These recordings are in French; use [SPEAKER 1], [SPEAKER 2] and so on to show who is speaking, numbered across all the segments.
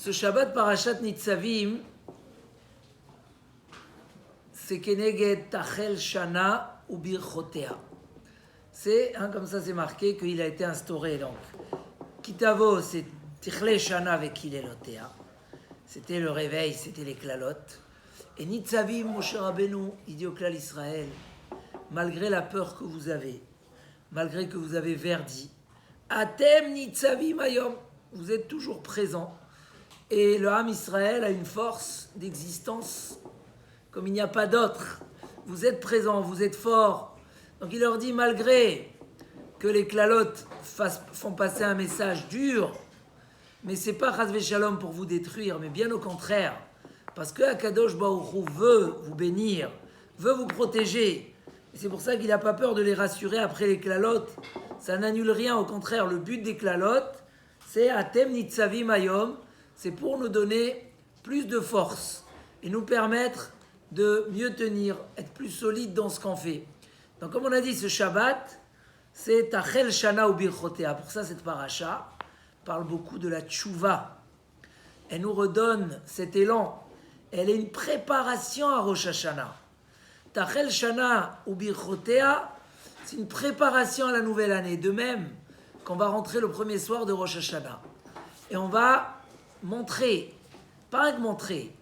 [SPEAKER 1] Ce Shabbat Parashat Nitzavim, c'est Keneged Tachel Shana ou Birchotea. C'est, comme ça c'est marqué, qu'il a été instauré. Donc, Kitavo, c'est Tichle Shana avec Hilelotea. C'était le réveil, c'était les klalotes. Et Nitzavim, Moshe Rabbeinu, il dit au klal Israël, malgré la peur que vous avez, malgré que vous avez verdi, Atem Nitzavim Ayom, vous êtes toujours présents. Et le Ham Israël a une force d'existence comme il n'y a pas d'autre. Vous êtes présents, vous êtes forts. Donc il leur dit, malgré que les klalotes font passer un message dur, mais c'est pas Chas v'Shalom pour vous détruire, mais bien au contraire, parce que Akadosh Baruch Hu veut vous bénir, veut vous protéger. Et c'est pour ça qu'il n'a pas peur de les rassurer après les klalotes. Ça n'annule rien, au contraire, le but des klalotes, c'est Atem Nitzavim Ayom, c'est pour nous donner plus de force et nous permettre de mieux tenir, être plus solide dans ce qu'on fait. Donc comme on a dit, ce Shabbat, c'est Tachel Shana ou Birchotea. Pour ça, cette paracha parle beaucoup de la tchouva. Elle nous redonne cet élan. Elle est une préparation à Rosh Hashanah. Tachel Shana ou Birchotea, c'est une préparation à la nouvelle année. De même qu'on va rentrer le premier soir de Rosh Hashanah. Et on va montrer, pas que montrer.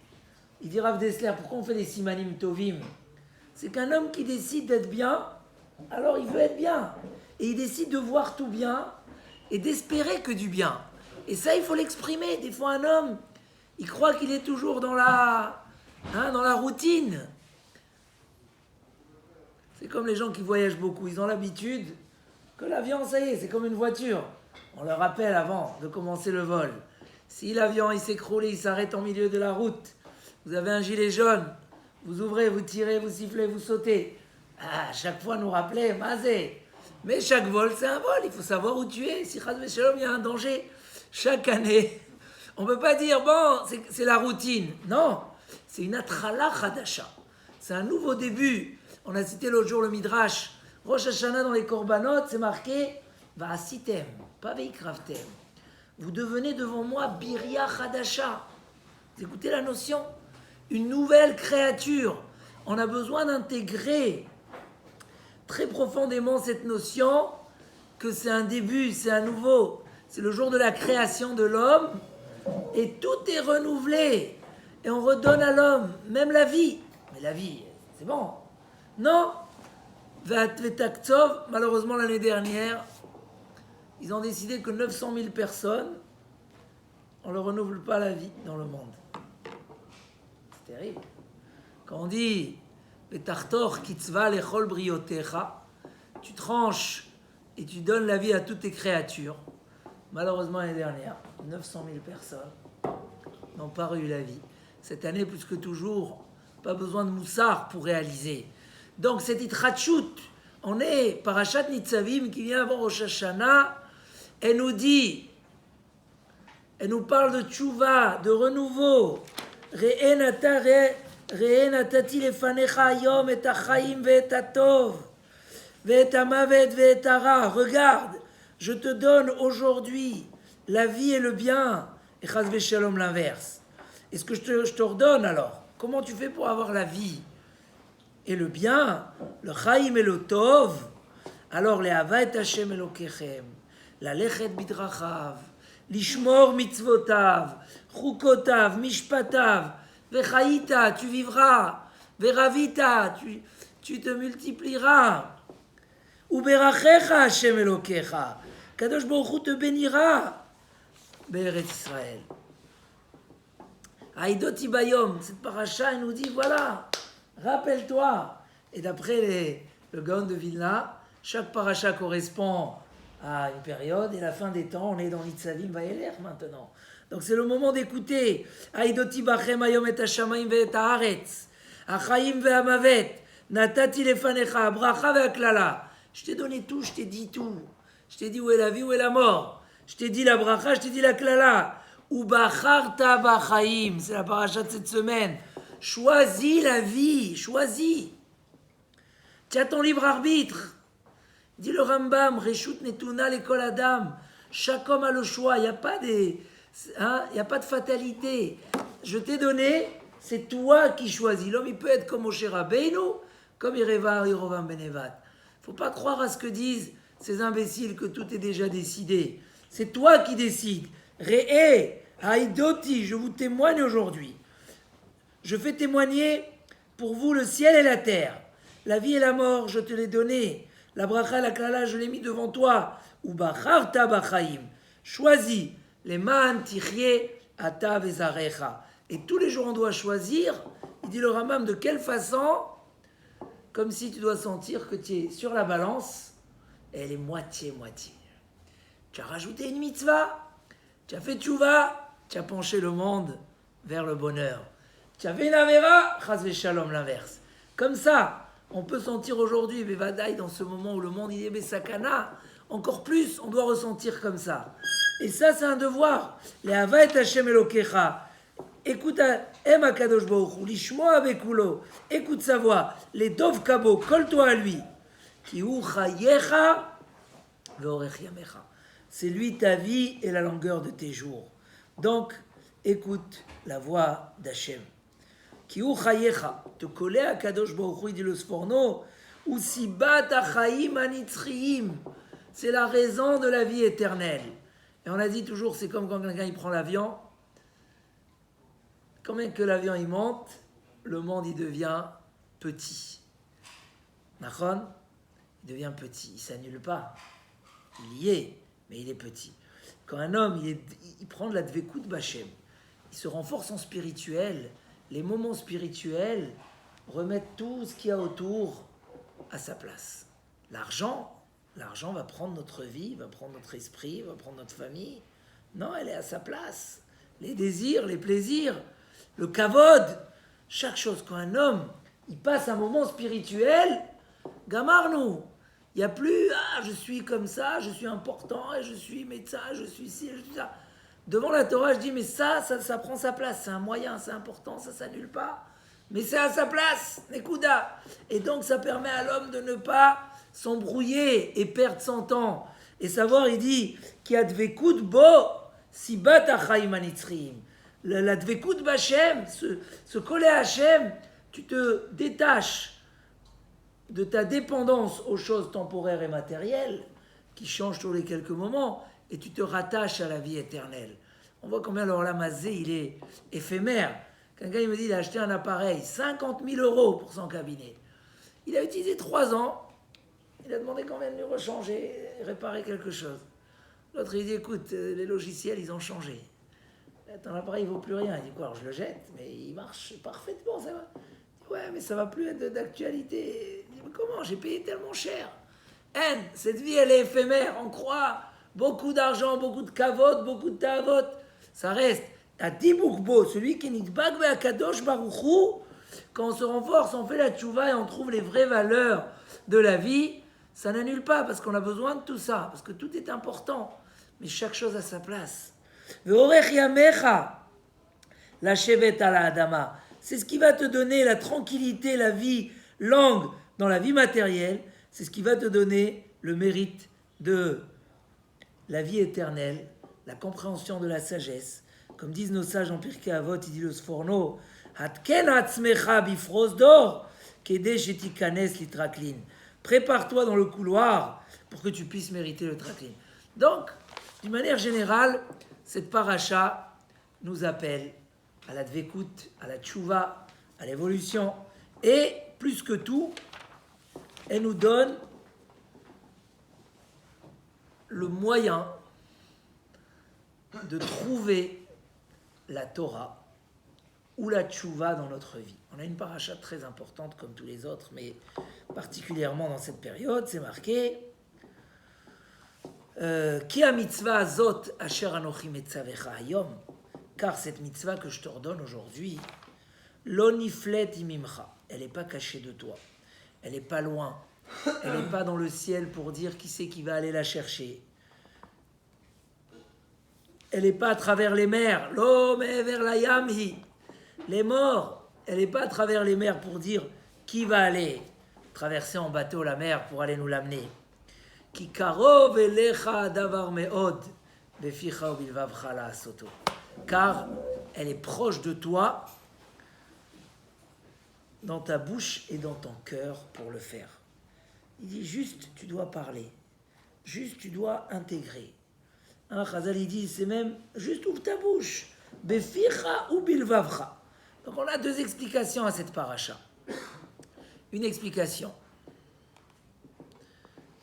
[SPEAKER 1] Il dit Rav Dessler, pourquoi on fait des simanim tovim? C'est qu'un homme qui décide d'être bien, alors il veut être bien. Et il décide de voir tout bien et d'espérer que du bien. Et ça, il faut l'exprimer. Des fois, un homme, il croit qu'il est toujours dans la routine. C'est comme les gens qui voyagent beaucoup. Ils ont l'habitude que l'avion, ça y est, c'est comme une voiture. On leur rappelle avant de commencer le vol. Si l'avion il s'écroule, il s'arrête en milieu de la route, vous avez un gilet jaune, vous ouvrez, vous tirez, vous sifflez, vous sautez. À chaque fois nous rappeler, mazé. Mais chaque vol, c'est un vol, il faut savoir où tu es. Si Chas v'Shalom, il y a un danger. Chaque année, on ne peut pas dire, bon, c'est la routine. Non, c'est une atrala chadasha. C'est un nouveau début. On a cité l'autre jour le Midrash. Rosh Hashanah dans les Korbanot, c'est marqué, va'asitem, pas veikravtem. Vous devenez devant moi Biria Chadasha. Vous écoutez la notion? Une nouvelle créature. On a besoin d'intégrer très profondément cette notion que c'est un début, c'est un nouveau. C'est le jour de la création de l'homme et tout est renouvelé. Et on redonne à l'homme même la vie. Mais la vie, c'est bon. Non. Malheureusement l'année dernière, ils ont décidé que 900 000 personnes, on ne renouvelle pas la vie dans le monde. C'est terrible. Quand on dit Betartor kitzva lechol briotecha, tu tranches et tu donnes la vie à toutes tes créatures. Malheureusement, l'année dernière, 900 000 personnes n'ont pas eu la vie. Cette année, plus que toujours, pas besoin de moussard pour réaliser. Donc, cette itrachut, on est Parashat Nitzavim qui vient avant Rosh Hashanah. Elle nous dit, elle nous parle de tchouva, de renouveau. Re'e natati lefanecha hayom et hachaim ve'et hatov ve'et hamavet ve'et hara. Regarde, je te donne aujourd'hui la vie et le bien. Et chas v'shalom l'inverse. Est-ce que je te redonne alors? Comment tu fais pour avoir la vie et le bien, le chaim et le tov? Alors les hava et Hashem elokechem. ללכת בדרכיו, לשמור מצוותיו, חוקותיו, משפטיו, וחיית, tu vivras, וravית, tu te multiplieras. וברכך השם אלוקיך, הקדוש ברוך הוא te bénira, בארץ ישראל. Haïdoti Bayom, cette paracha, elle nous dit, voilà, rappelle-toi. Et d'après le Gaon de Vilna, chaque paracha correspond à une période, et la fin des temps, on est dans Nitzavim Vayeler maintenant. Donc c'est le moment d'écouter. Haïdoti bachem ayom et hashamayim ve'et haaretz, hachaim ve'hamavet, natati lefanecha, bracha ve'aklala. Je t'ai donné tout, je t'ai dit tout. Je t'ai dit où est la vie, où est la mort. Je t'ai dit la bracha, je t'ai dit la klala. Ou bacharta bachaim, c'est la paracha de cette semaine. Choisis la vie, choisis. Tu as ton libre arbitre. Dit le Rambam, Reshut Netuna l'école Adam. Chaque homme a le choix. Il n'y a pas des Il n'y a pas de fatalité. Je t'ai donné, c'est toi qui choisis. L'homme, il peut être comme Moshe Rabbeinu, comme Yerovam ben Nevat. Il ne faut pas croire à ce que disent ces imbéciles que tout est déjà décidé. C'est toi qui décides. Re'e, haïdoti, je vous témoigne aujourd'hui. Je fais témoigner pour vous le ciel et la terre. La vie et la mort, je te l'ai donné. La bracha, la klala, je l'ai mis devant toi. Ou bacharta bachaim. Choisis les man tichye ata vezarecha. Et tous les jours, on doit choisir. Il dit le Rambam, de quelle façon? Comme si tu dois sentir que tu es sur la balance. Et elle est moitié-moitié. Tu as rajouté une mitzvah. Tu as fait tchouva. Tu as penché le monde vers le bonheur. Tu as fait une avéra. Chas v'shalom, l'inverse. Comme ça, on peut sentir aujourd'hui, Bevadaï, dans ce moment où le monde il est Besakana, encore plus, on doit ressentir comme ça. Et ça, c'est un devoir. Les Hava et Hashem Elokecha. Écoute, Em Akadosh Baruch Hu, Lishmoa Bekulo. Écoute sa voix. Les Dov Kabo, colle-toi à lui. Ki hu chayecha ve'orech yamecha. C'est lui ta vie et la longueur de tes jours. Donc, écoute la voix d'Hachem. Ki hu chayecha. Te coller à Kadosh Baruch Hu, dit le Sforno. Ou sibat achaim anitzriim. C'est la raison de la vie éternelle. Et on a dit toujours, c'est comme quand quelqu'un il prend l'avion. Quand même que l'avion il monte, le monde il devient petit. Nachon, il devient petit, il s'annule pas. Il y est, mais il est petit. Quand un homme il prend de la dvekut bachem, il se renforce en spirituel, les moments spirituels remettent tout ce qu'il y a autour à sa place. L'argent va prendre notre vie, va prendre notre esprit, va prendre notre famille. Non, elle est à sa place. Les désirs, les plaisirs, le kavod, chaque chose. Quand un homme, il passe un moment spirituel, gamarnou, il n'y a plus, je suis comme ça, je suis important, et je suis médecin, je suis ci, je suis ça. Devant la Torah, je dis, mais ça prend sa place, c'est un moyen, c'est important, ça s'annule pas. Mais c'est à sa place, Nekuda. Et donc, ça permet à l'homme de ne pas s'embrouiller et perdre son temps. Et savoir, il dit, qui a dvekut bo, si bat achaim anitzriim. La dvekut b'Hashem, se coller à Hachem, tu te détaches de ta dépendance aux choses temporaires et matérielles, qui changent tous les quelques moments, et tu te rattaches à la vie éternelle. On voit combien l'Olam Hazé, il est éphémère. Quelqu'un il me dit, il a acheté un appareil, 50 000 € pour son cabinet. Il a utilisé 3 ans, il a demandé combien de lui rechanger, réparer quelque chose. L'autre, il dit, écoute, les logiciels, ils ont changé. Ton appareil, il ne vaut plus rien. Il dit, quoi, alors je le jette, mais il marche parfaitement, ça va. Il dit, ouais, mais ça ne va plus être d'actualité. Il dit, mais comment, j'ai payé tellement cher. Cette vie, elle est éphémère, on croit. Beaucoup d'argent, beaucoup de kavod, beaucoup de ta'avot. Ça reste. À Dibukbo, celui qui n'est pas à Kadosh Baruchou, quand on se renforce, on fait la tchouva et on trouve les vraies valeurs de la vie, ça n'annule pas parce qu'on a besoin de tout ça, parce que tout est important, mais chaque chose a sa place. Ve'orech yamecha, la shevet ala adama, c'est ce qui va te donner la tranquillité, la vie longue dans la vie matérielle, c'est ce qui va te donner le mérite de la vie éternelle, la compréhension de la sagesse. Comme disent nos sages en Pirkei Avot, il dit le Sforno, Hatken atzmecha bifros d'or, kede shetikanes litraklin. Prépare-toi dans le couloir pour que tu puisses mériter le traklin. Donc, d'une manière générale, cette paracha nous appelle à la dvekut, à la tchouva, à l'évolution, et plus que tout, elle nous donne le moyen de trouver la Torah ou la tchouva dans notre vie. On a une paracha très importante comme tous les autres, mais particulièrement dans cette période, c'est marqué Ki ha-mitzvah azot asher anochi metzavecha hayom, car cette mitzvah que je t'ordonne aujourd'hui, lo niflet imimcha, elle n'est pas cachée de toi, elle n'est pas loin, elle n'est pas dans le ciel pour dire qui c'est qui va aller la chercher. Elle n'est pas à travers les mers. Lo me'ever layam hi. Les morts, elle n'est pas à travers les mers pour dire qui va aller traverser en bateau la mer pour aller nous l'amener. Ki karov elecha davar me'od beficha ubilvavcha la'asoto. Car elle est proche de toi, dans ta bouche et dans ton cœur pour le faire. Il dit juste, tu dois parler. Juste, tu dois intégrer. Chazal, il dit, c'est même, juste ouvre ta bouche. Beficha ou bilvavcha. Donc on a deux explications à cette paracha. Une explication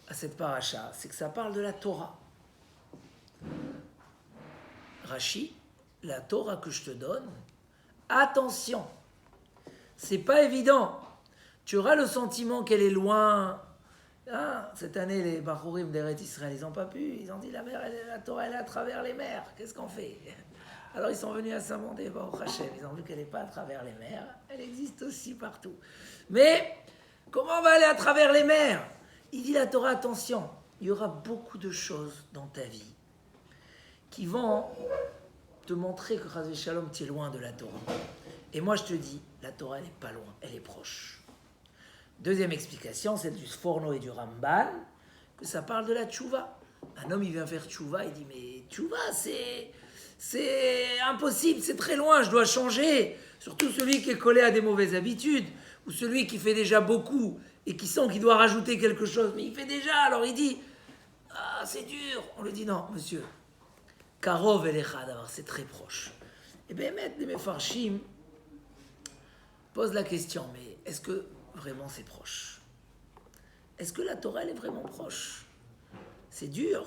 [SPEAKER 1] à cette paracha, c'est que ça parle de la Torah. Rashi, la Torah que je te donne, attention, c'est pas évident. Tu auras le sentiment qu'elle est loin. Ah, cette année, les Bachurim d'Eretz Israël, ils n'ont pas pu. Ils ont dit, la Torah, elle est à travers les mers. Qu'est-ce qu'on fait? Alors, ils sont venus à Samandé, Baruch Hashem. Ils ont vu qu'elle n'est pas à travers les mers. Elle existe aussi partout. Mais, comment on va aller à travers les mers? Il dit, la Torah, attention, il y aura beaucoup de choses dans ta vie qui vont te montrer que, Chas v'Shalom, tu es loin de la Torah. Et moi, je te dis, la Torah, elle n'est pas loin, elle est proche. Deuxième explication, celle du Sforno et du Ramban, que ça parle de la tchouva. Un homme, il vient faire tchouva, il dit, mais tchouva, c'est impossible, c'est très loin, je dois changer. Surtout celui qui est collé à des mauvaises habitudes, ou celui qui fait déjà beaucoup, et qui sent qu'il doit rajouter quelque chose, mais il fait déjà, alors il dit, ah, c'est dur. On lui dit, non, monsieur, Karov elecha d'avoir, c'est très proche. Et bien, maître les Mefarshim pose la question, mais est-ce que vraiment c'est proche? Est-ce que la Torah, elle est vraiment proche? C'est dur.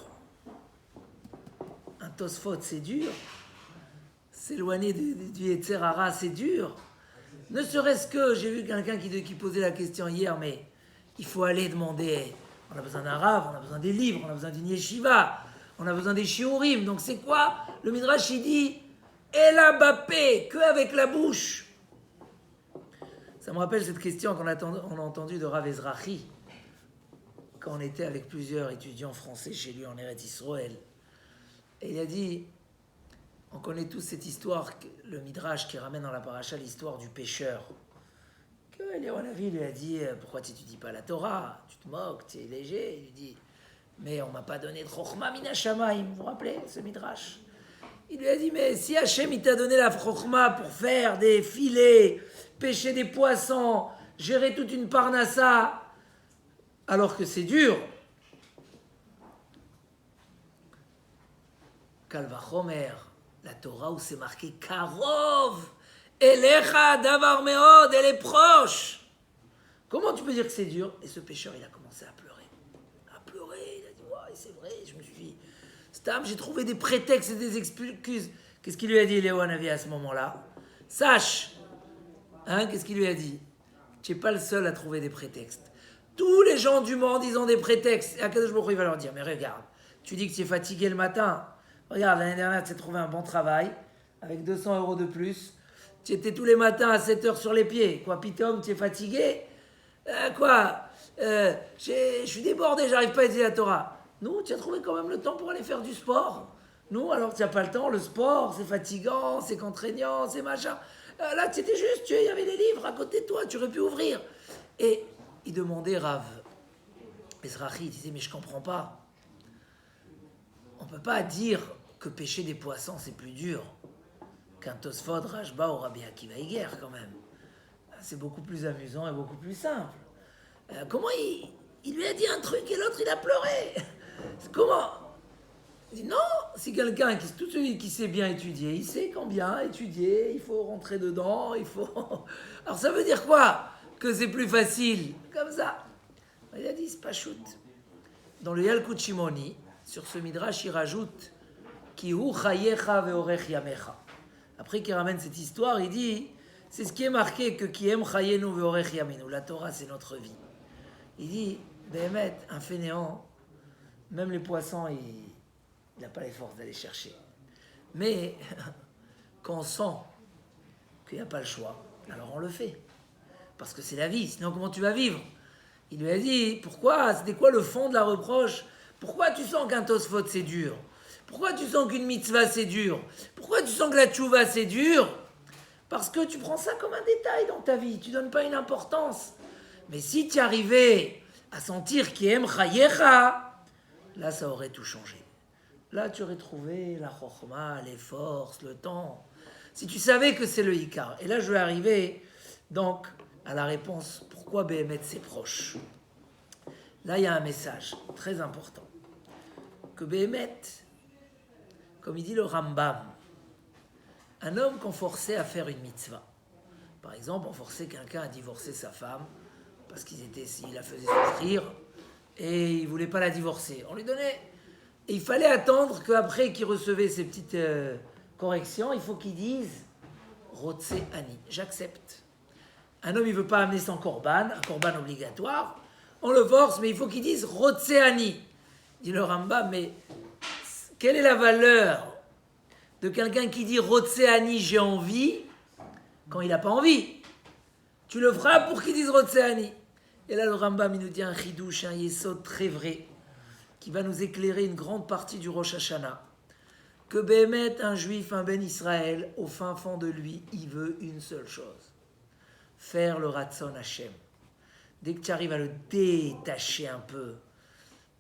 [SPEAKER 1] Un Tosfot, c'est dur. S'éloigner du Yetzer Hara, c'est dur. Ne serait-ce que, j'ai vu quelqu'un qui posait la question hier, mais il faut aller demander, on a besoin d'un rav, on a besoin des livres, on a besoin d'une yeshiva, on a besoin des shiurim. Donc c'est quoi? Le Midrash, il dit, Ela Bapé, que avec la bouche. Ça me rappelle cette question qu'on a entendue de Rav Ezrahi, quand on était avec plusieurs étudiants français chez lui en Eretz Israël. Et il a dit, on connaît tous cette histoire, le Midrash qui ramène dans la paracha l'histoire du pêcheur. Que Léonavi lui a dit, pourquoi tu n'étudies pas la Torah? Tu te moques, tu es léger. Il lui dit, mais on ne m'a pas donné de Chochma Mina Shamayim. Vous vous rappelez ce Midrash? Il lui a dit, mais si Hachem il t'a donné la Chochma pour faire des filets, pêcher des poissons, gérer toute une parnassa, alors que c'est dur. Kalvachomer, la Torah où c'est marqué Karov, Elecha Davar Meod, elle est proche. Comment tu peux dire que c'est dur? Et ce pêcheur, il a commencé à pleurer. Il a dit, ouais, c'est vrai, je me suis dit, Stam, j'ai trouvé des prétextes et des excuses. Qu'est-ce qu'il lui a dit, Léo Hanavi, à ce moment-là? Sache, qu'est-ce qu'il lui a dit? Tu n'es pas le seul à trouver des prétextes. Tous les gens du monde, ils ont des prétextes. Et Akadosh Baruch Hu, il va leur dire, mais regarde, tu dis que tu es fatigué le matin. Regarde, l'année dernière, tu as trouvé un bon travail, avec 200 € de plus. Tu étais tous les matins à 7 heures sur les pieds. Quoi, Pitom, tu es fatigué? Je suis débordé, j'arrive pas à étudier la Torah. Nous, tu as trouvé quand même le temps pour aller faire du sport. Nous, alors tu n'as pas le temps, le sport, c'est fatigant, c'est contraignant, c'est machin. Là, c'était juste, il y avait des livres à côté de toi, tu aurais pu ouvrir. Et il demandait Rav Ezrahi, il disait, mais je comprends pas. On ne peut pas dire que pêcher des poissons, c'est plus dur qu'un Tosfot, Rashba ou Rabbi Akiva Iger, quand même. C'est beaucoup plus amusant et beaucoup plus simple. Comment il lui a dit un truc et l'autre, il a pleuré? Comment? Il dit non, si quelqu'un, tout celui qui sait bien étudier, il sait quand bien étudier, il faut rentrer dedans, il faut... Alors ça veut dire quoi? Que c'est plus facile, comme ça. Il a dit, c'est pas shoot. Dans le Yalkut Shimoni, sur ce Midrash, il rajoute Ki hu chayecha ve'orech yamecha. Après qu'il ramène cette histoire, il dit, c'est ce qui est marqué que Ki em chayenu ve'orech yaminu. La Torah, c'est notre vie. Il dit, Béhémet, un fainéant, même les poissons, il n'a pas les forces d'aller chercher. Mais quand on sent qu'il n'y a pas le choix, alors on le fait. Parce que c'est la vie, sinon comment tu vas vivre? Il lui a dit, pourquoi? C'était quoi le fond de la reproche? Pourquoi tu sens qu'un Tosfot c'est dur? Pourquoi tu sens qu'une mitzvah c'est dur? Pourquoi tu sens que la tchouva c'est dur? Parce que tu prends ça comme un détail dans ta vie, tu ne donnes pas une importance. Mais si tu arrivais à sentir qui aime chayecha, là ça aurait tout changé. là tu aurais trouvé la chokhma, les forces, le temps. Si tu savais que c'est le Ikar. Et là je vais arriver donc à la réponse pourquoi Béhémet c'est proche. Là il y a un message très important. Que Béhémet, comme il dit le Rambam, un homme qu'on forçait à faire une mitzvah. Par exemple, on forçait quelqu'un à divorcer sa femme parce qu'il la faisait souffrir et il ne voulait pas la divorcer. On lui donnait. Et il fallait attendre qu'après qu'il recevait ces petites corrections, il faut qu'il dise Rotse Ani, j'accepte. Un homme, il ne veut pas amener son korban, un korban obligatoire. On le force, mais il faut qu'il dise Rotse Ani. Dit le Rambam, mais quelle est la valeur de quelqu'un qui dit Rotse Ani, j'ai envie, quand il n'a pas envie? Tu le feras pour qu'il dise Rotse Ani. Et là, le Rambam, il nous dit un chidouche, un yesod très vrai, qui va nous éclairer une grande partie du Rosh Hashanah. Que Béhémet, un juif, un ben Israël, au fin fond de lui, il veut une seule chose. Faire le Ratzon Hashem. Dès que tu arrives à le détacher un peu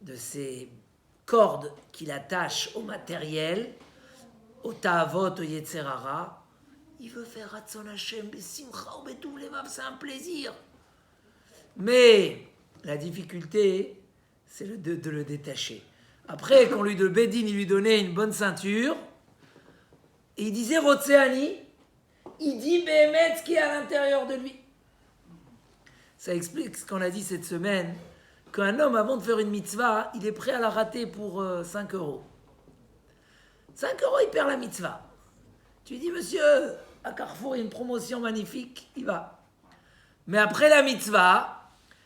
[SPEAKER 1] de ces cordes qui l'attachent au matériel, au ta'avot, au yetzerara, il veut faire Ratzon Hashem, besimcha ou betuv levav, c'est un plaisir. Mais la difficulté, c'est de le détacher. Après, quand lui de Bédine, il lui donnait une bonne ceinture, et il disait Rotseani, il dit Béhémet ce qui est à l'intérieur de lui. Ça explique ce qu'on a dit cette semaine, qu'un homme, avant de faire une mitzvah, il est prêt à la rater pour 5 euros. 5 euros, il perd la mitzvah. Tu lui dis, monsieur, à Carrefour, il y a une promotion magnifique, il va. Mais après la mitzvah,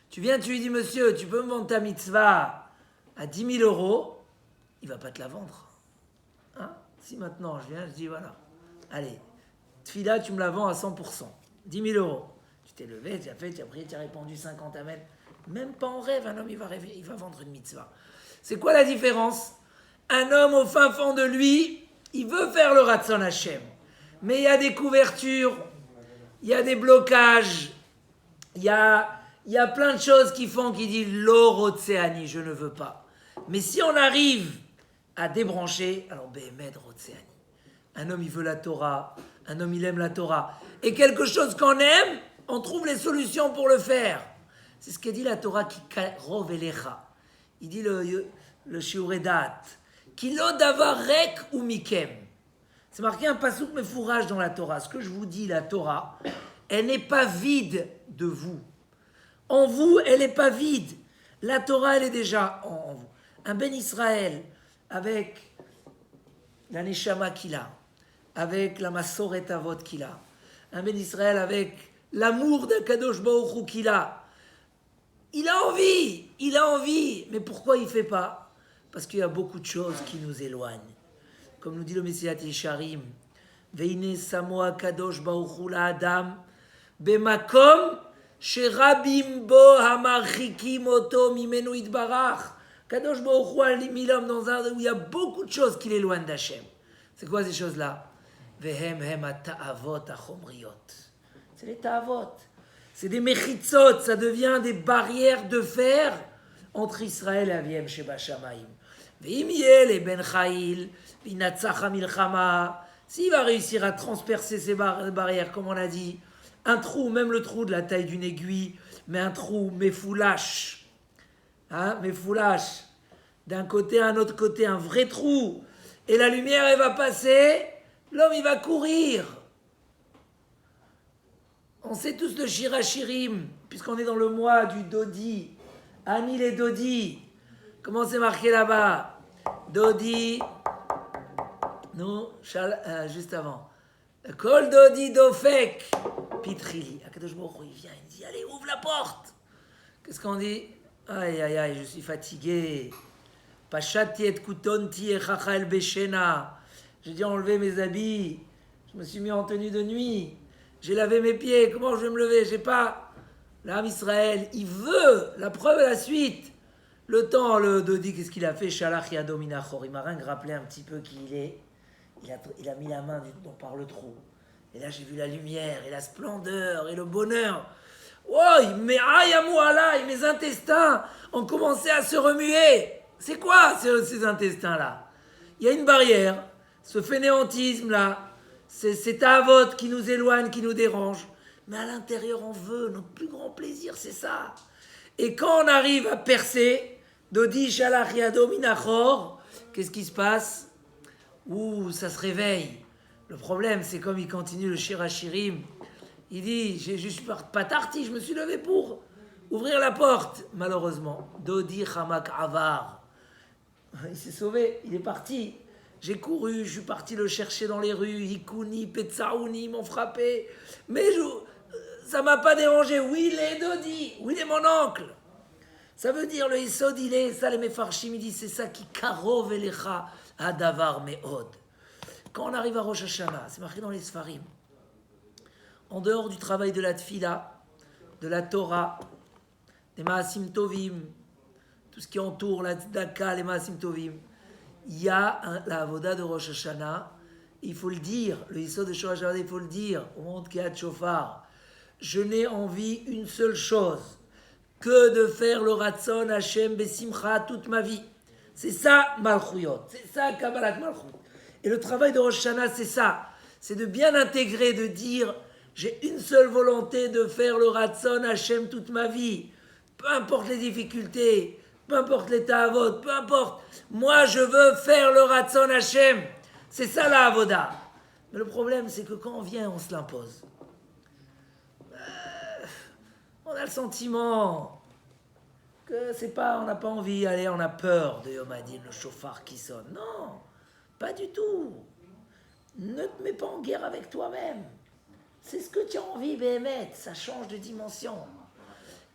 [SPEAKER 1] tu viens, tu lui dis, monsieur, tu peux me vendre ta mitzvah à 10 000 euros, il ne va pas te la vendre. Hein? Si maintenant, je viens, je dis, voilà, allez, Tfila, tu me la vends à 100%, 10 000 euros. Tu t'es levé, tu as fait, tu as prié, tu as répondu 50 amen. Même pas en rêve, un homme, il va vendre une mitzvah. C'est quoi la différence? Un homme, au fin fond de lui, il veut faire le Ratzon Hashem. Mais il y a des couvertures, il y a des blocages, il y a plein de choses qui font qu'il dit Lo Rotseani, je ne veux pas. Mais si on arrive à débrancher, alors Béhémet Rotseani. Un homme, il veut la Torah, un homme, il aime la Torah. Et quelque chose qu'on aime, on trouve les solutions pour le faire. C'est ce qu'a dit la Torah qui karov elecha. Il dit le shiuredat, ki lo davar rek ou mikem. C'est marqué un pasouk mefourage dans la Torah. Ce que je vous dis, la Torah, elle n'est pas vide de vous. En vous, elle n'est pas vide. La Torah, elle est déjà en vous. Un ben Israël, avec la neshama qu'il a, avec la masoret avot qu'il a, un ben Israël avec l'amour d'un Kadosh Baruch Hu qu'il a, il a envie, mais pourquoi il ne fait pas? Parce qu'il y a beaucoup de choses qui nous éloignent. Comme nous dit le Messiat Yesharim, Veine Samoa Kadosh Baruch Hu la Adam, Bemakom, Sherabim Bo Hamarchikim Oto Mimenu Itbarach. Kadosh Baruch Hu a mis l'homme dans un où il y a beaucoup de choses qui l'éloignent d'Hachem. C'est quoi ces choses-là? Vehem hem ta'avot achomriot. C'est les ta'avot. C'est des mechitzot, ça devient des barrières de fer entre Israël et Aviem Sheba Shamayim. Ve'im yel et ben Chayil, v'inatzach hamilchama. S'il va réussir à transpercer ces barrières, comme on a dit, un trou, même le trou de la taille d'une aiguille, mais un trou, méfoulache. Méfoulache. D'un côté à un autre côté, un vrai trou. Et la lumière, elle va passer, l'homme, il va courir. On sait tous le Shirachirim, puisqu'on est dans le mois du Dodi. Anil et Dodi. Comment c'est marqué là-bas? Dodi. Non, juste avant. Kol Dodi Dofek. Pitrili. Akadosh Baruch Hu, il vient, il dit, allez, ouvre la porte. Qu'est-ce qu'on dit? Aïe, aïe, aïe, je suis fatigué. Pachati et kutonti et chacha el beshena. J'ai dû enlever mes habits. Je me suis mis en tenue de nuit. J'ai lavé mes pieds. Comment je vais me lever? Je sais pas. L'âme Israël, il veut. La preuve est la suite. Le temps, le Dodi, qu'est-ce qu'il a fait? Shalach yadominachor. Il m'a rappelé un petit peu qui il est. Il a mis la main par le trou. Et là, j'ai vu la lumière et la splendeur et le bonheur. Oh, mes intestins ont commencé à se remuer. C'est quoi ces intestins-là? Il y a une barrière, ce fainéantisme-là, c'est cet avot qui nous éloigne, qui nous dérange. Mais à l'intérieur, on veut, notre plus grand plaisir, c'est ça. Et quand on arrive à percer, Dodi Shalach Yado Minachor, qu'est-ce qui se passe? Ouh, ça se réveille. Le problème, c'est comme il continue le Shir HaShirim. Il dit, j'ai juste pas tarti, je me suis levé pour ouvrir la porte. Malheureusement, Dodi Chamak Avar. Il s'est sauvé, il est parti. J'ai couru, je suis parti le chercher dans les rues. Hikouni, Petsaouni, ils m'ont frappé. Mais ça m'a pas dérangé. Où il est, Dodi? Où il est mon oncle? Ça veut dire, le Yesod, il est, ça les Mefarshim, il dit, c'est ça qui karov elecha adavar meod. Quand on arrive à Rosh Hashanah, c'est marqué dans les Sfarim, en dehors du travail de la Tfila, de la Torah, des Maasim Tovim, tout ce qui entoure la Tzedaka, les Maasim Tovim, il y a la Avoda de Rosh Hashanah, il faut le dire, le Yesod de Rosh Hashanah, il faut le dire, au moment de Kriyat Shofar, je n'ai envie une seule chose, que de faire le Ratzon Hashem Besimcha toute ma vie. C'est ça Malchuyot, c'est ça Kabbalat Malchut. Et le travail de Rosh Hashanah, c'est ça, c'est de bien intégrer, de dire, j'ai une seule volonté de faire le Ratzon Hashem toute ma vie. Peu importe les difficultés, peu importe les ta'avot, peu importe. Moi, je veux faire le Ratzon Hashem. C'est ça la avoda. Mais le problème, c'est que quand on vient, on se l'impose. On a le sentiment que c'est pas, on n'a pas envie, allez, on a peur de Yom Hadin, le chauffard qui sonne. Non, pas du tout. Ne te mets pas en guerre avec toi-même. C'est ce que tu as envie, Béhémet, ça change de dimension.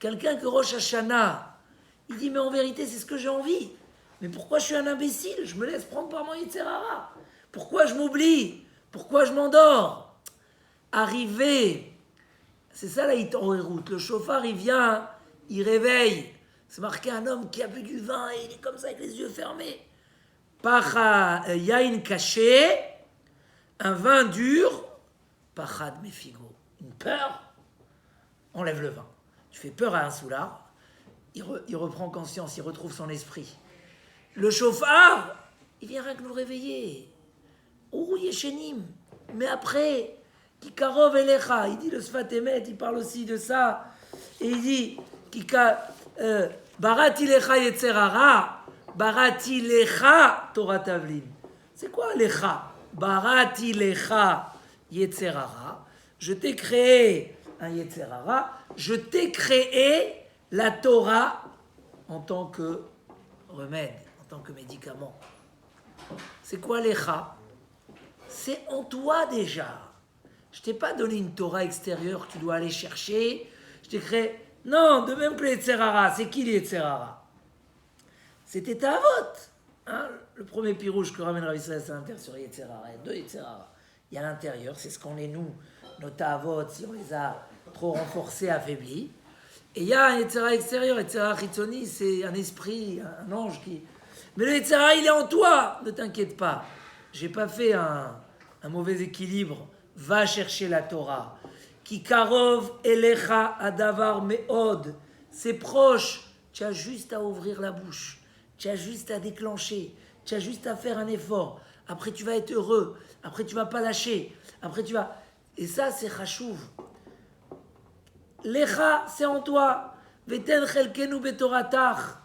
[SPEAKER 1] Quelqu'un que Rosh Hashanah, il dit, mais en vérité, c'est ce que j'ai envie. Mais pourquoi je suis un imbécile? Je me laisse prendre par mon Yetzer Hara. Pourquoi je m'oublie? Pourquoi je m'endors? Arriver, c'est ça la Hitorerut. Le chauffard, il vient, il réveille. C'est marqué un homme qui a bu du vin et il est comme ça avec les yeux fermés. Pacha yain caché, un vin dur, pachad mefigo. Une peur, enlève le vin. Tu fais peur à un soulard, il reprend conscience, il retrouve son esprit. Le chauffard, il vient rien que nous réveiller. Ourou yeshenim. Mais après, Kikarov elecha, il dit le Sfat Emet, il parle aussi de ça. Et il dit, Barati lecha yetzer hara, Barati lecha Torah Tavlin. C'est quoi lecha? Barati lecha yetzer hara. Je t'ai créé un yetzer hara, je t'ai créé la Torah en tant que remède, en tant que médicament. C'est quoi lecha? C'est en toi déjà. Je t'ai pas donné une Torah extérieure que tu dois aller chercher. Je t'ai créé... Non, de même que les Yetzer Hara. C'est qui les Yetzer Hara? C'était ta vote. Hein? Le premier pirouche que ramène Rav Israël, c'est l'intérieur sur Yetzer Hara. Il y a deux Yetzer Hara. Il y a l'intérieur, c'est ce qu'on est nous. Nos ta'avot, si on les a trop renforcés, affaiblis. Et il y a un Yetzer Hara extérieur. Yetzer Hara Chitzoni, c'est un esprit, un ange qui... Mais le Yetzer Hara, il est en toi. Ne t'inquiète pas. J'ai pas fait un mauvais équilibre. Va chercher la Torah. Ki karov elecha adavar meod. C'est proche. Tu as juste à ouvrir la bouche. Tu as juste à déclencher. Tu as juste à faire un effort. Après, tu vas être heureux. Après, tu vas pas lâcher. Après, tu vas... Et ça, c'est chachouv. Lecha, c'est en toi. Veten chelkenu betoratach.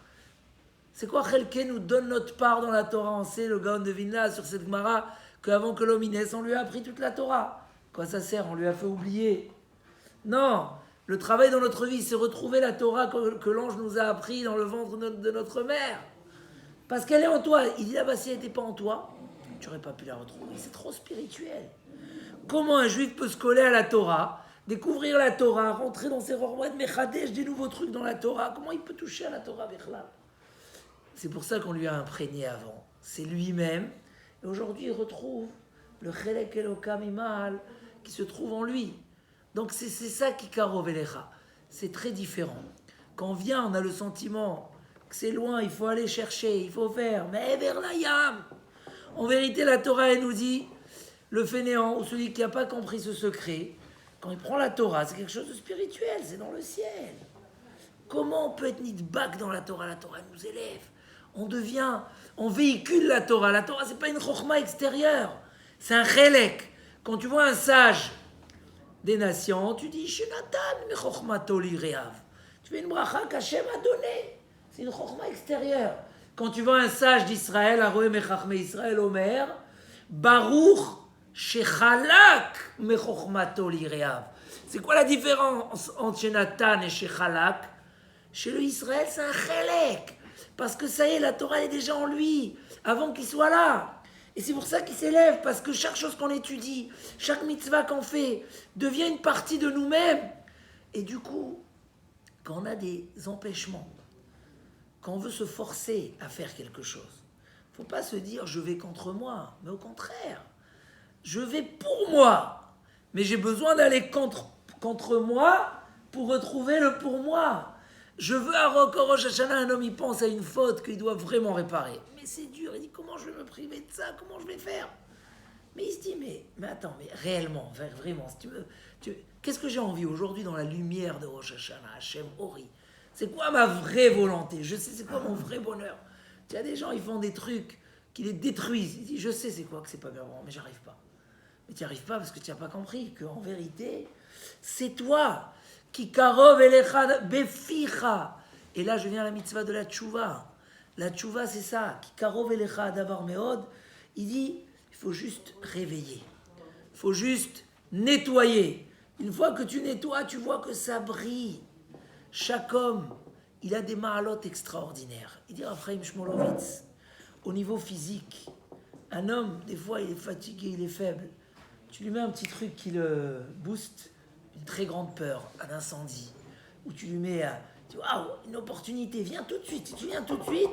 [SPEAKER 1] C'est quoi chelkenu? Donne notre part dans la Torah. On sait, le Gaon de Vilna, sur cette Gemara, qu'avant que l'homme naisse, on lui a appris toute la Torah. Quoi ça sert? On lui a fait oublier. Non, le travail dans notre vie, c'est retrouver la Torah que l'ange nous a appris dans le ventre de notre mère. Parce qu'elle est en toi. Il dit là-bas, si elle n'était pas en toi, tu n'aurais pas pu la retrouver. C'est trop spirituel. Comment un juif peut se coller à la Torah, découvrir la Torah, rentrer dans ses rormoines, mechadesh, des nouveaux trucs dans la Torah? Comment il peut toucher à la Torah, Bechla? C'est pour ça qu'on lui a imprégné avant. C'est lui-même. Et aujourd'hui, il retrouve le Chelek Elokam Imal qui se trouve en lui. Donc c'est ça qui karov elecha. C'est très différent. Quand on vient, on a le sentiment que c'est loin, il faut aller chercher, il faut faire. Mais vers la yam. En vérité, la Torah, elle nous dit, le fainéant ou celui qui n'a pas compris ce secret, quand il prend la Torah, c'est quelque chose de spirituel, c'est dans le ciel. Comment on peut être nidbak dans la Torah? La Torah nous élève. on véhicule la Torah. La Torah, c'est pas une chokhma extérieure, c'est un chélek. Quand tu vois un sage des nations, tu dis Shenatan me chokhmato li re'av. Tu fais une bracha qu'Hachem a donnée. C'est une chokhma extérieure. Quand tu vois un sage d'Israël, Aroé Mechachme Israël Omer, Baruch Shechalak me chokhmato li re'av. C'est quoi la différence entre Shenatan et Shechalak? Chez le Israël, c'est un chélek. Parce que ça y est, la Torah est déjà en lui, avant qu'il soit là. Et c'est pour ça qu'il s'élève, parce que chaque chose qu'on étudie, chaque mitzvah qu'on fait, devient une partie de nous-mêmes. Et du coup, quand on a des empêchements, quand on veut se forcer à faire quelque chose, il ne faut pas se dire « je vais contre moi », mais au contraire, je vais pour moi. Mais j'ai besoin d'aller contre moi pour retrouver le pour moi. Je veux à Rosh Hashanah, un homme il pense à une faute qu'il doit vraiment réparer. Mais c'est dur, il dit comment je vais me priver de ça, comment je vais faire? Mais il se dit mais attends, mais réellement, vraiment, si qu'est-ce que j'ai envie aujourd'hui dans la lumière de Rosh Hashanah, Hachem Ori? C'est quoi ma vraie volonté? Je sais c'est quoi mon vrai bonheur. Il y a des gens, ils font des trucs qui les détruisent. Ils disent je sais c'est quoi que c'est pas bien bon, mais j'arrive pas. Mais tu n'y arrives pas parce que tu n'as pas compris qu'en vérité, c'est toi qui karov elecha beficha. Et là, je viens à la mitzvah de la tchouva. La tchouva, c'est ça. Qui karov elecha davar meod. Il dit, il faut juste réveiller. Il faut juste nettoyer. Une fois que tu nettoies, tu vois que ça brille. Chaque homme, il a des ma'alot extraordinaires. Il dit Raphaïm Shmolowitz, au niveau physique, un homme, des fois, il est fatigué, il est faible. Tu lui mets un petit truc qui le booste, une très grande peur, un incendie, ou tu lui mets waouh, une opportunité, viens tout de suite. Si tu viens tout de suite,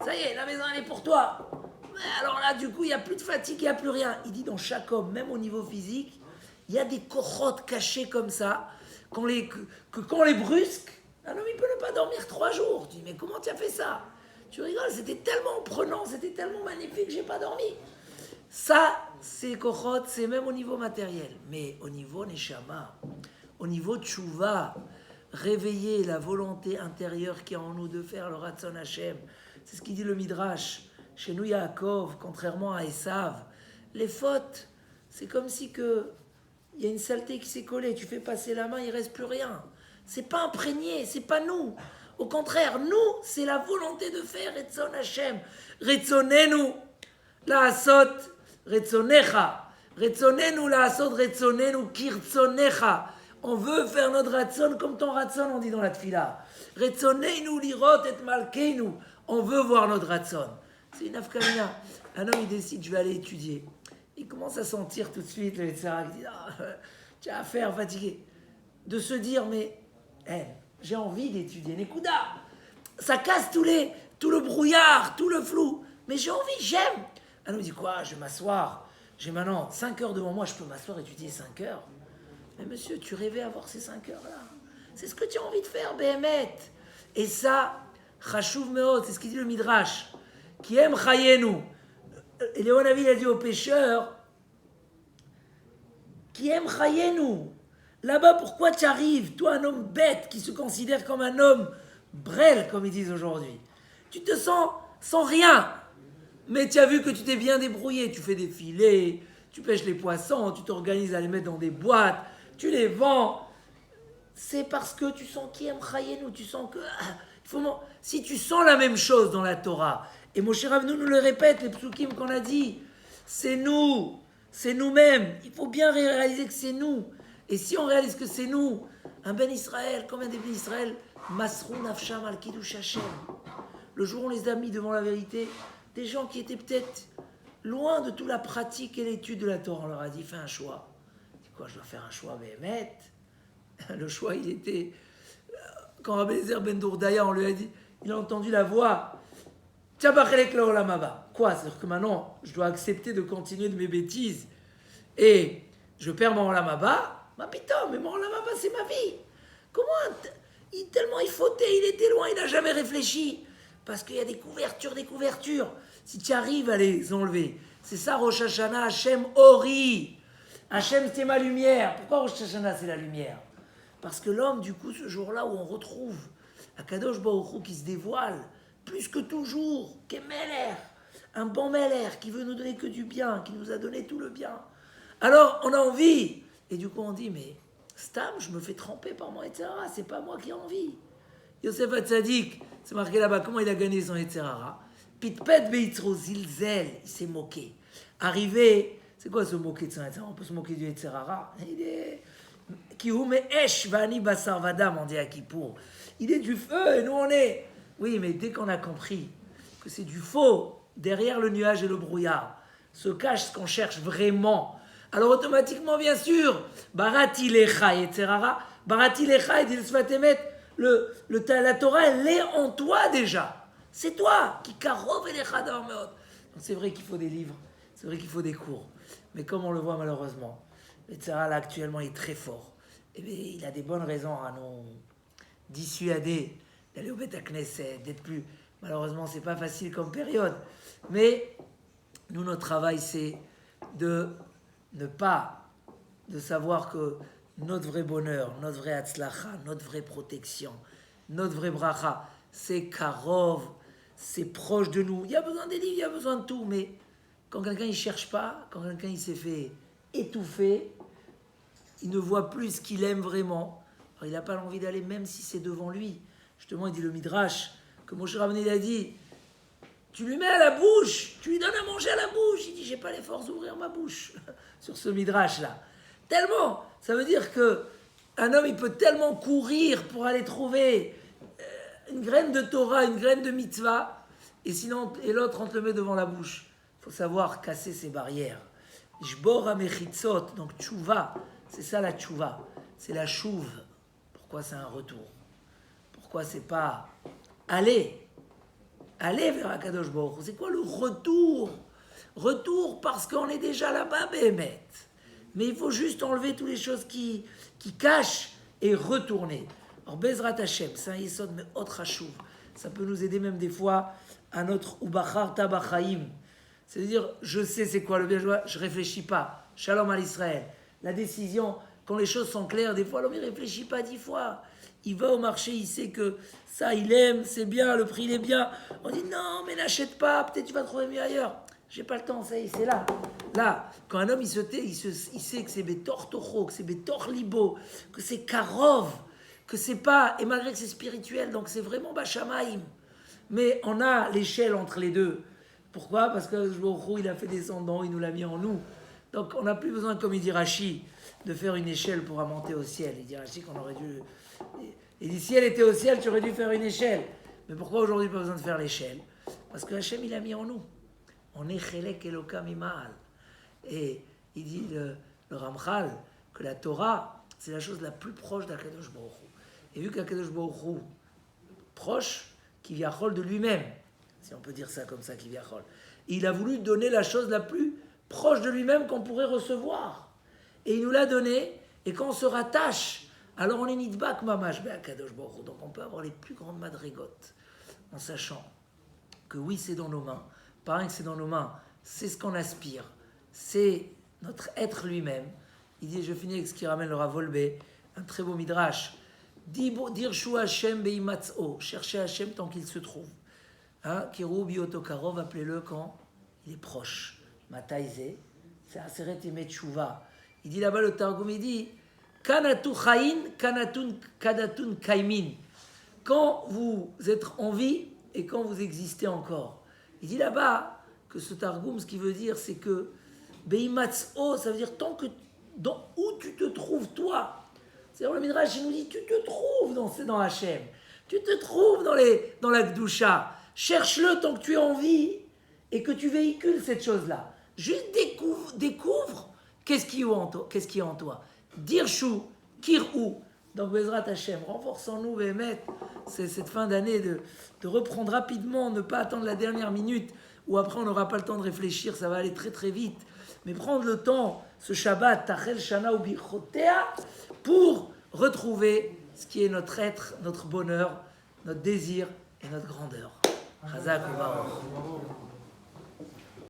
[SPEAKER 1] ça y est, la maison elle est pour toi. Mais alors là, du coup, il n'y a plus de fatigue, il n'y a plus rien. Il dit dans chaque homme, même au niveau physique, il y a des cochottes cachées comme ça, quand on les brusque, un homme il peut ne pas dormir 3 jours. Tu dis mais comment tu as fait ça? Tu rigoles, c'était tellement prenant, c'était tellement magnifique, j'ai pas dormi. Ça, c'est kochot, c'est même au niveau matériel. Mais au niveau neshama, au niveau tchouva, réveiller la volonté intérieure qui est en nous de faire le Ratzon Hashem. C'est ce qu'il dit le Midrash. Chez nous, Yaakov, contrairement à Esav, les fautes, c'est comme si il y a une saleté qui s'est collée. Tu fais passer la main, il ne reste plus rien. C'est pas imprégné, c'est pas nous. Au contraire, nous, c'est la volonté de faire Ratzon Hashem. Ratzonenu, la asot, Retzonecha. Retzonenu la asot, retzonenu kirtzonecha. On veut faire notre ratzon comme ton ratzon, on dit dans la tfila. Retzonenu lirot et malkeinu. On veut voir notre ratzon. C'est une afkamina. Un homme, il décide, je vais aller étudier. Il commence à sentir tout de suite le Yetzirah qui dit, tu as affaire, fatigué. De se dire, mais j'ai envie d'étudier. Nekuda, ça casse tout le brouillard, tout le flou. Mais j'ai envie, j'aime. Un homme dit, quoi, je vais m'asseoir. J'ai maintenant 5 heures devant moi, je peux m'asseoir et étudier 5 heures. Mais monsieur, tu rêvais avoir ces 5 heures-là. C'est ce que tu as envie de faire, Béhémet. Et ça, chashuv meod, c'est ce qu'il dit le Midrash. Qui aime chayenu. Et Léon Avi, il a dit aux pêcheurs, qui aime chayenu. Là-bas, pourquoi tu arrives, toi, un homme bête qui se considère comme un homme brel, comme ils disent aujourd'hui. Tu te sens sans rien. Mais tu as vu que tu t'es bien débrouillé. Tu fais des filets, tu pêches les poissons, tu t'organises à les mettre dans des boîtes, tu les vends. C'est parce que tu sens qui aime chayenu. Tu sens que... si tu sens la même chose dans la Torah, et Moshe Rabbeinu nous le répète, les psukim qu'on a dit, c'est nous, c'est nous-mêmes. Il faut bien réaliser que c'est nous. Et si on réalise que c'est nous, un Ben Israël, combien des Ben Israël, Masrou Nafsham al Kiddush Hashem. Le jour où on les a mis devant la vérité, des gens qui étaient peut-être loin de toute la pratique et l'étude de la Torah, on leur a dit, fais un choix. C'est quoi, je dois faire un choix, Béhémet? Le choix, il était... Quand Rabbi Eliezer ben Dourdaya, on lui a dit, il a entendu la voix, Tchabachelek la olamaba. Quoi? C'est-à-dire que maintenant, je dois accepter de continuer de mes bêtises et je perds mon olamaba. Ma putain, mais mon olamaba, c'est ma vie. Comment tellement il fautait, il était loin, il n'a jamais réfléchi. Parce qu'il y a des couvertures. Si tu arrives à les enlever, c'est ça Rosh Hashanah, Hachem Ori. Hachem, c'est ma lumière. Pourquoi Rosh Hashanah, c'est la lumière? Parce que l'homme, du coup, ce jour-là où on retrouve Akadosh Baruch Hu qui se dévoile plus que toujours, Kemeler, un bon Meler qui veut nous donner que du bien, qui nous a donné tout le bien. Alors on a envie, et du coup on dit, mais Stam, je me fais tremper par mon Yetzirara, c'est pas moi qui ai envie. Yosef Hatzadik, c'est marqué là-bas, comment il a gagné son Yetzirara. Pitpet Beitzro Zilzel, il s'est moqué. Arrivé, c'est quoi se moquer de son Yetzirara? On peut se moquer du Yetzirara. Il est... Kihume Esh Vani Basar Vadam, on dit à Kippour. Il est du feu et nous on est. Oui, mais dès qu'on a compris que c'est du faux, derrière le nuage et le brouillard, se cache ce qu'on cherche vraiment. Alors automatiquement, bien sûr, Barati Lecha Yetzirara, Barati Lecha et dit le Sfatemet, la Torah, elle est en toi déjà. C'est toi qui karov et lecha d'Ormeot. Donc c'est vrai qu'il faut des livres, c'est vrai qu'il faut des cours. Mais comme on le voit malheureusement, le Yetzirara là actuellement est très fort. Et bien, il a des bonnes raisons à nous dissuader d'aller au Beth Knesset, d'être plus. Malheureusement, c'est pas facile comme période. Mais nous, notre travail, c'est de ne pas, de savoir que notre vrai bonheur, notre vrai Hatzlacha, notre vraie protection, notre vrai bracha, c'est Karov, c'est proche de nous. Il y a besoin des livres, il y a besoin de tout, mais quand quelqu'un ne cherche pas, quand quelqu'un il s'est fait étouffer, il ne voit plus ce qu'il aime vraiment. Alors, il n'a pas l'envie d'aller, même si c'est devant lui. Justement, il dit le Midrash, que Moshe Rabbeinu il a dit, tu lui mets à la bouche, tu lui donnes à manger à la bouche. Il dit, j'ai pas les forces d'ouvrir ma bouche sur ce Midrash-là. Tellement, ça veut dire que un homme, il peut tellement courir pour aller trouver une graine de Torah, une graine de mitzvah, et l'autre, on te le met devant la bouche. Il faut savoir casser ces barrières. Jbor amechitzot, donc tchouva, c'est ça la tchouva, c'est la chouve. Pourquoi c'est un retour? Pourquoi c'est pas aller vers Akadosh Baruch Hu? C'est quoi le retour? Retour parce qu'on est déjà là-bas, Béhémet. Mais il faut juste enlever toutes les choses qui cachent et retourner. Alors, Bezrat Hashem, c'est un yesod, mais autre chouve. Ça peut nous aider même des fois à notre Ubachar Tabachaim. C'est-à-dire, je sais c'est quoi le bien, je réfléchis pas. Shalom à l'Israël. La décision, quand les choses sont claires, des fois l'homme ne réfléchit pas 10 fois. Il va au marché, il sait que ça, il aime, c'est bien, le prix, il est bien. On dit non, mais n'achète pas, peut-être tu vas trouver mieux ailleurs. J'ai pas le temps, ça y est, c'est là. Là, quand un homme il se tait, il sait que c'est Betor Tocho, que c'est Betor Libo, que c'est Karov, que c'est pas, et malgré que c'est spirituel, donc c'est vraiment Bachamaïm. Mais on a l'échelle entre les deux. Pourquoi? Parce que Baruch Hu, il a fait descendant, il nous l'a mis en nous. Donc on n'a plus besoin, comme il dit Rashi, de faire une échelle pour monter au ciel. Il dit Rashi qu'on aurait dû... Il dit si elle était au ciel, tu aurais dû faire une échelle. Mais pourquoi aujourd'hui pas besoin de faire l'échelle? Parce que Hachem, il a mis en nous. On est Chelek Elokam Imal. Et il dit le Ramchal que la Torah, c'est la chose la plus proche d'Akadosh Baruch Hu. Et vu qu'Akadosh Baruch Hu, proche, qui vient de lui-même, si on peut dire ça comme ça, qui vient il a voulu donner la chose la plus proche de lui-même qu'on pourrait recevoir. Et il nous l'a donné, et quand on se rattache, alors on est nidbak mamash be'akadosh baruch Hu. Donc on peut avoir les plus grandes madrigotes, en sachant que oui, c'est dans nos mains. Pareil que c'est dans nos mains, c'est ce qu'on aspire, c'est notre être lui-même. Il dit, je finis avec ce qui ramène le Rav Wolbe, un très beau midrash. Dirshu Hashem beimatz'o, cherchez Hashem tant qu'il se trouve. Kirou biotokarov, appelez-le quand il est proche. Mataïze, c'est Aseret Emet Tshuva. Il dit là-bas, le Targum, il dit Kanatu chayin, kadatun kaimin. Quand vous êtes en vie et quand vous existez encore. Il dit là-bas que ce Targum, ce qu'il veut dire, c'est que Beimatz'o, ça veut dire tant que où tu te trouves toi. C'est-à-dire le Midrash, il nous dit tu te trouves dans Hachem, tu te trouves dans la Gdusha. Cherche-le tant que tu es en vie et que tu véhicules cette chose-là. Juste découvre qu'est-ce qui est en toi. Dirshu, kirou. Donc Bezrat Hashem, renforçons-nous, Béhémet, c'est cette fin d'année de reprendre rapidement, ne pas attendre la dernière minute où après on n'aura pas le temps de réfléchir, ça va aller très très vite. Mais prendre le temps, ce Shabbat, Tachel Shana ou Bichotea, pour retrouver ce qui est notre être, notre bonheur, notre désir et notre grandeur. Chazak ou Baruch.